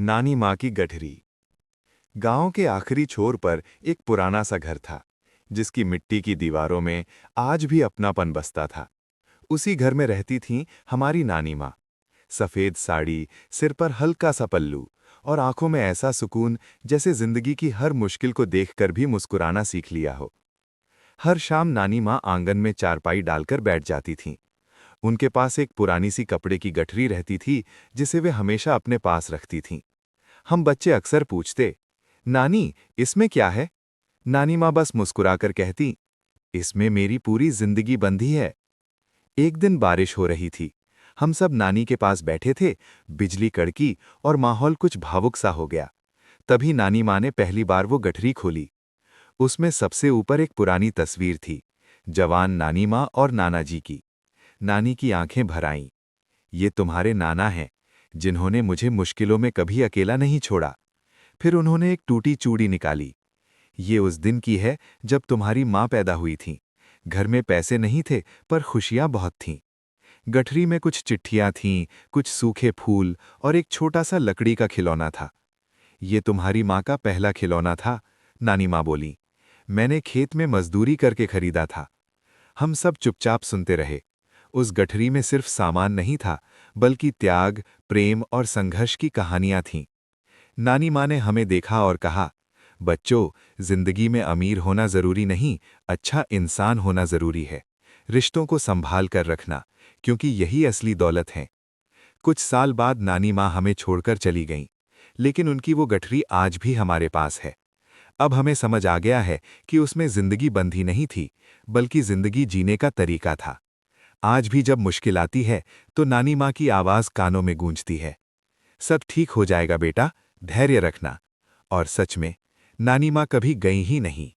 नानी माँ की गठरी। गांव के आखिरी छोर पर एक पुराना सा घर था, जिसकी मिट्टी की दीवारों में आज भी अपनापन बसता था। उसी घर में रहती थीं हमारी नानी माँ। सफ़ेद साड़ी, सिर पर हल्का सा पल्लू और आंखों में ऐसा सुकून जैसे जिंदगी की हर मुश्किल को देखकर भी मुस्कुराना सीख लिया हो। हर शाम नानी माँ आंगन में चारपाई डालकर बैठ जाती थीं। उनके पास एक पुरानी सी कपड़े की गठरी रहती थी, जिसे वे हमेशा अपने पास रखती थीं। हम बच्चे अक्सर पूछते, नानी, इसमें क्या है? नानी माँ बस मुस्कुराकर कहती, इसमें मेरी पूरी जिंदगी बंधी है। एक दिन बारिश हो रही थी। हम सब नानी के पास बैठे थे, बिजली कड़की और माहौल कुछ भावुक सा हो गया। तभी नानी माँ ने पहली बार वो गठरी खोली। उसमें सबसे ऊपर एक पुरानी तस्वीर थी, जवान नानी माँ और नाना जी की। नानी की आंखें भर आईं। ये तुम्हारे नाना हैं, जिन्होंने मुझे मुश्किलों में कभी अकेला नहीं छोड़ा। फिर उन्होंने एक टूटी चूड़ी निकाली। ये उस दिन की है जब तुम्हारी माँ पैदा हुई थी। घर में पैसे नहीं थे, पर खुशियां बहुत थीं। गठरी में कुछ चिट्ठियां थीं, कुछ सूखे फूल और एक छोटा सा लकड़ी का खिलौना था। ये तुम्हारी माँ का पहला खिलौना था, नानी माँ बोली। मैंने खेत में मजदूरी करके खरीदा था। हम सब चुपचाप सुनते रहे। उस गठरी में सिर्फ सामान नहीं था, बल्कि त्याग, प्रेम और संघर्ष की कहानियां थीं। नानी माँ ने हमें देखा और कहा, बच्चों, जिंदगी में अमीर होना जरूरी नहीं, अच्छा इंसान होना जरूरी है। रिश्तों को संभाल कर रखना, क्योंकि यही असली दौलत है। कुछ साल बाद नानी माँ हमें छोड़कर चली गईं, लेकिन उनकी वो गठरी आज भी हमारे पास है। अब हमें समझ आ गया है कि उसमें जिंदगी बंधी नहीं थी, बल्कि जिंदगी जीने का तरीका था। आज भी जब मुश्किल आती है, तो नानी माँ की आवाज कानों में गूंजती है, सब ठीक हो जाएगा बेटा, धैर्य रखना। और सच में, नानी माँ कभी गई ही नहीं।